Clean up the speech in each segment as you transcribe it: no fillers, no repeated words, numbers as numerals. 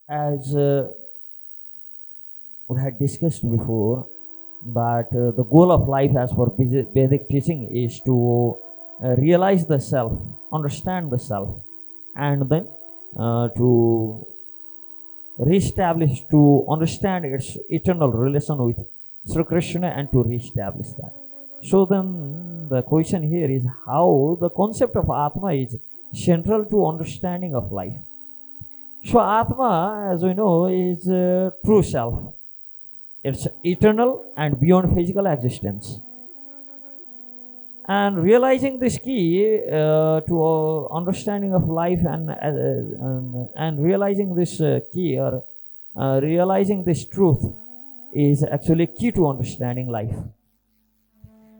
As we had discussed before, that the goal of life as per Vedic teaching is to realize the self, understand the self, and then to reestablish, to understand its eternal relation with Sri Krishna and to reestablish that. So then the question here is how the concept of Atma is central to understanding of life. So Atma, as we know, is true self. It's eternal and beyond physical existence. And realizing this key to understanding of life and realizing this key or realizing this truth is actually key to understanding life.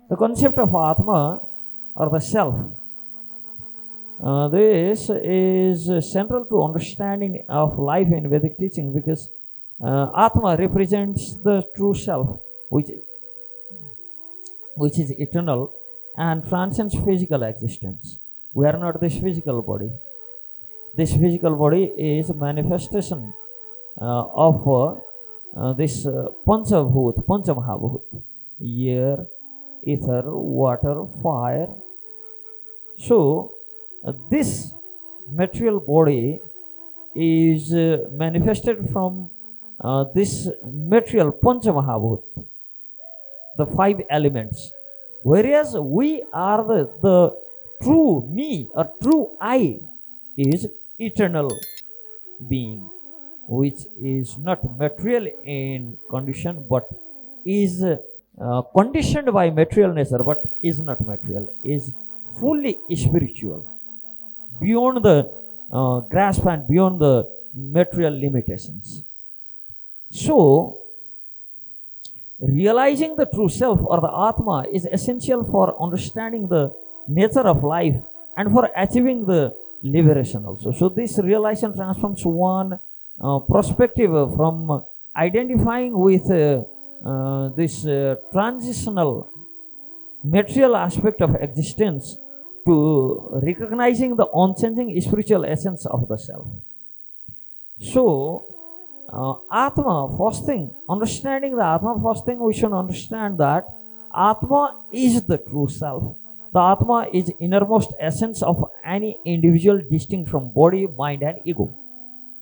The concept of Atma or the self, this is central to understanding of life in Vedic teaching because Atma represents the true self, which is eternal and transcends physical existence. We are not this physical body. This physical body is a manifestation of this Panchamahabhut, air, ether, water, fire. So, this material body is manifested from this material Panchamahabhut, the five elements. Whereas we are the true me or true I is eternal being, which is not material in condition but is conditioned by material nature but is not material, is fully spiritual, beyond the grasp and beyond the material limitations. So, realizing the true self or the Atma is essential for understanding the nature of life and for achieving the liberation also. So, this realization transforms one perspective from identifying with this transitional material aspect of existence to recognizing the unchanging spiritual essence of the self. So, Atma, first thing, understanding the Atma, first thing we should understand that Atma is the true self. The Atma is innermost essence of any individual distinct from body, mind and ego.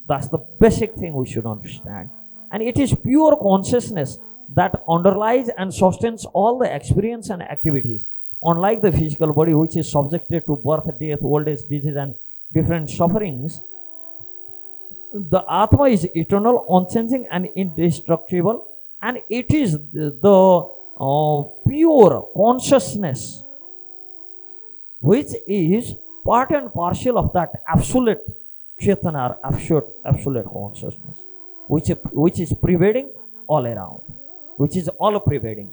That's the basic thing we should understand. And it is pure consciousness that underlies and sustains all the experience and activities. Unlike the physical body, which is subjected to birth, death, old age, disease and different sufferings, the Atma is eternal, unchanging and indestructible, and it is the pure consciousness which is part and parcel of that absolute Chaitanya, absolute consciousness, which is pervading all around, which is all pervading.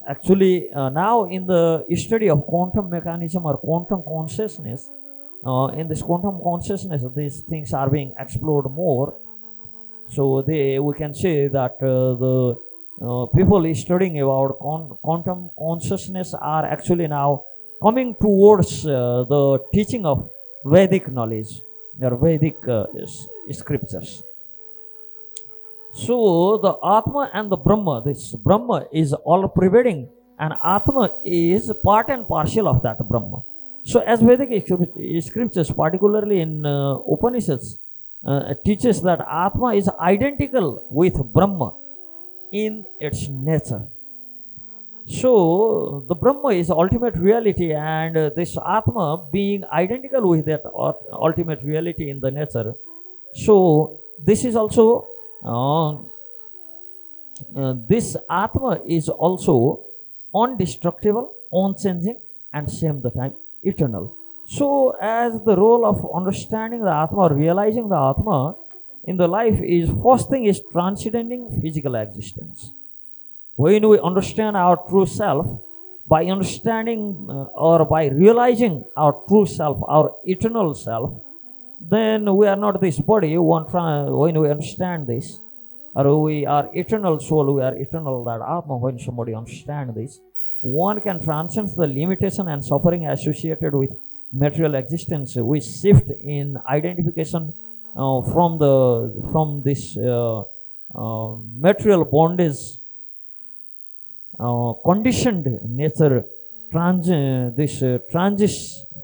Actually, now in the study of quantum mechanism or quantum consciousness, in this quantum consciousness, these things are being explored more. So we can say that the people studying about quantum consciousness are actually now coming towards the teaching of Vedic knowledge or Vedic scriptures. So the Atma and the Brahma, this Brahma is all pervading and Atma is part and parcel of that Brahma. So as Vedic scriptures, particularly in Upanishads, teaches that Atma is identical with Brahma in its nature. So the Brahma is ultimate reality and this Atma being identical with that ultimate reality in the nature. So this is also, this Atma is also indestructible, unchanging and same the time eternal. So as the role of understanding the Atma or realizing the Atma in the life is, first thing is transcending physical existence. When we understand our true self, by understanding or by realizing our true self, our eternal self, then we are not this body. When we understand this, or we are eternal soul, we are eternal that Atma, when somebody understands this, one can transcend the limitation and suffering associated with material existence. We shift in identification from this material bondage, conditioned nature,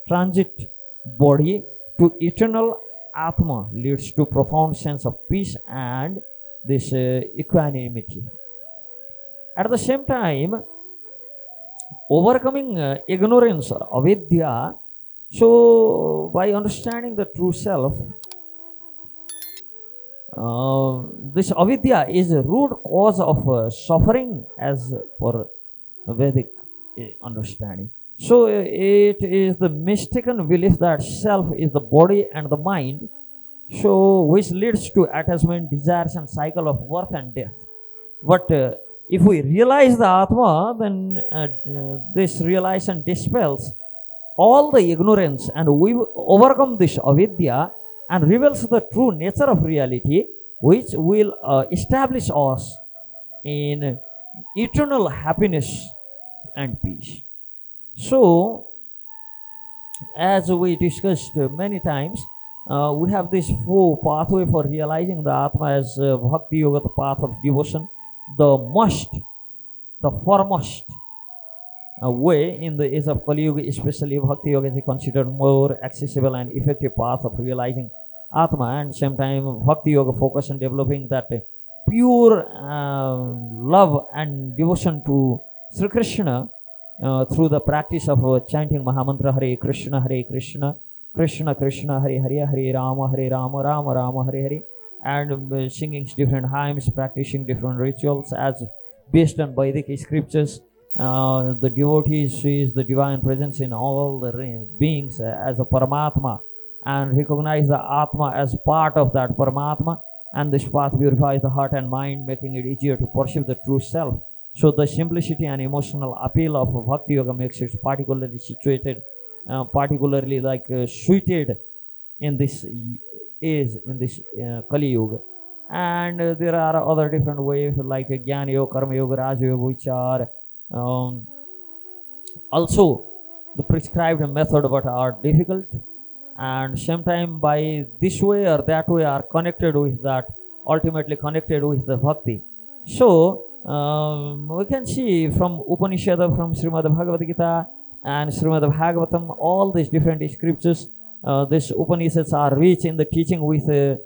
transit body to eternal Atma leads to profound sense of peace and this equanimity. At the same time, overcoming ignorance or avidya, so by understanding the true self, this avidya is a root cause of suffering as per Vedic understanding. So it is the mistaken belief that self is the body and the mind, so which leads to attachment, desires, and cycle of birth and death. But if we realize the Atma, then this realization dispels all the ignorance, and we overcome this avidya and reveals the true nature of reality, which will establish us in eternal happiness and peace. So, as we discussed many times, we have this four pathway for realizing the Atma as Bhakti Yoga, the path of devotion, the foremost way in the age of Kali Yuga, especially Bhakti Yoga is considered more accessible and effective path of realizing Atma, and same time Bhakti Yoga focus on developing that pure love and devotion to Sri Krishna through the practice of chanting Mahamantra Hare Krishna, Krishna Krishna, Hare Hare, Hare Rama, Rama Rama, Hare Hare, and singing different hymns, practicing different rituals as based on Vedic scriptures. The devotee sees the divine presence in all the beings as a Paramatma and recognize the Atma as part of that Paramatma, and this path purifies the heart and mind, making it easier to perceive the true self. So the simplicity and emotional appeal of Bhakti Yoga makes it particularly situated, suited in this age, in this Kali Yuga. And there are other different ways like Jnana Yoga, Karma Yoga, Raja Yoga, which are also the prescribed method but are difficult, and sometimes by this way or that way are connected with that, ultimately connected with the bhakti. So we can see from Upanishad, from Srimad Bhagavad Gita and Srimad Bhagavatam, all these different scriptures, these Upanishads are rich in the teaching with the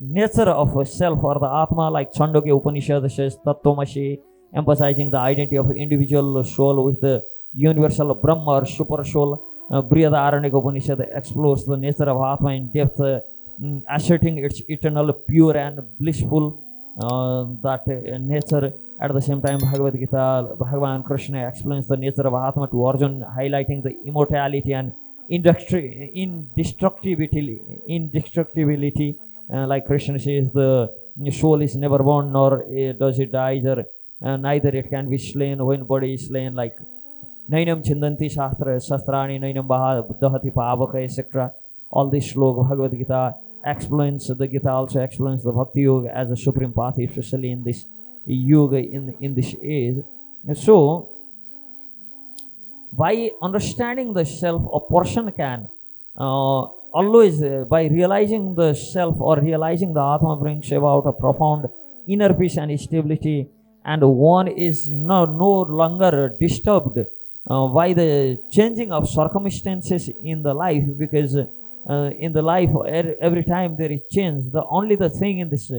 nature of self or the Atma, like Chandogya Upanishad says Tattvamasi, emphasizing the identity of individual soul with the universal Brahma or super soul. Brihadaranyaka Upanishad explores the nature of Atma in depth, asserting its eternal, pure and blissful that nature. At the same time, Bhagavad Gita, Bhagavan Krishna explains the nature of Atma to Arjuna, highlighting the immortality and indestructibility. Like Krishna says, the soul is never born nor does it die, neither it can be slain when body is slain, like Nainam Chindanti Shastrani, Nainam Dahati Pavaka, etc. All this sloka Bhagavad Gita explains, the Gita also explains the Bhakti Yoga as a supreme path, especially in this yoga in this age. So, by understanding the self, a person can always, by realizing the self or realizing the Atma, brings about a profound inner peace and stability, and one is no longer disturbed by the changing of circumstances in the life, because in the life every time there is change. The only the thing in this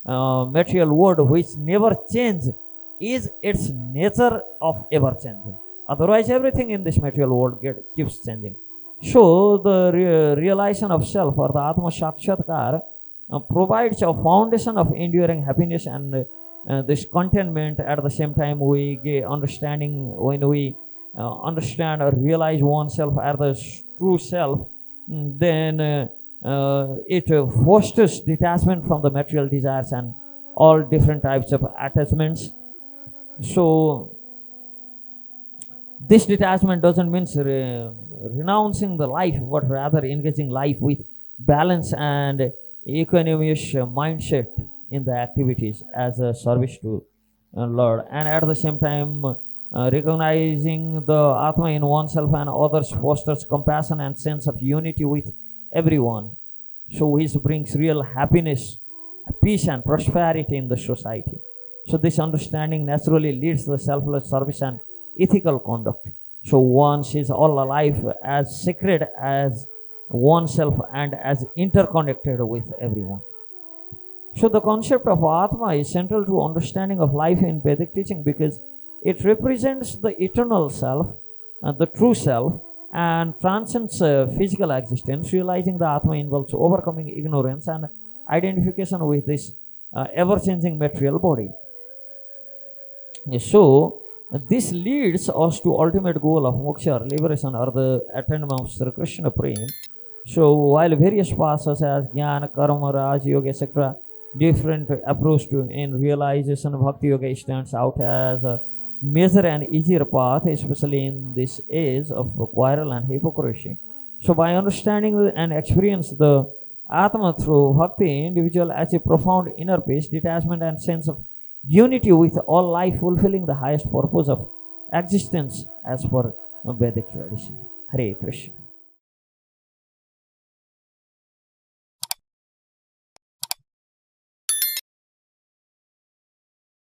material world which never changes is its nature of ever changing. Otherwise everything in this material world keeps changing. So the realization of self or the Atma Sakshatkar provides a foundation of enduring happiness and this contentment. At the same time, we get understanding, when we understand or realize oneself as the true self, then it fosters detachment from the material desires and all different types of attachments. So this detachment doesn't mean renouncing the life, but rather engaging life with balance and equanimous mindset in the activities as a service to Lord. And at the same time, recognizing the Atma in oneself and others fosters compassion and sense of unity with everyone. so which brings real happiness, peace and prosperity in the society. So this understanding naturally leads to the selfless service and ethical conduct. So one sees all life as sacred as oneself and as interconnected with everyone. So the concept of Atma is central to understanding of life in Vedic teaching because it represents the eternal self, the true self, and transcends physical existence. Realizing the Atma involves overcoming ignorance and identification with this ever-changing material body. So this leads us to ultimate goal of moksha, liberation, or the attainment of Sri Krishna Prem. So while various paths such as Jnana, Karma, Raj Yoga, etc., different approach to in realization, Bhakti Yoga stands out as a major and easier path, especially in this age of quarrel and hypocrisy. So by understanding and experience the Atma through Bhakti, individual achieve profound inner peace, detachment and sense of unity with all life, fulfilling the highest purpose of existence as per Vedic tradition. Hare Krishna.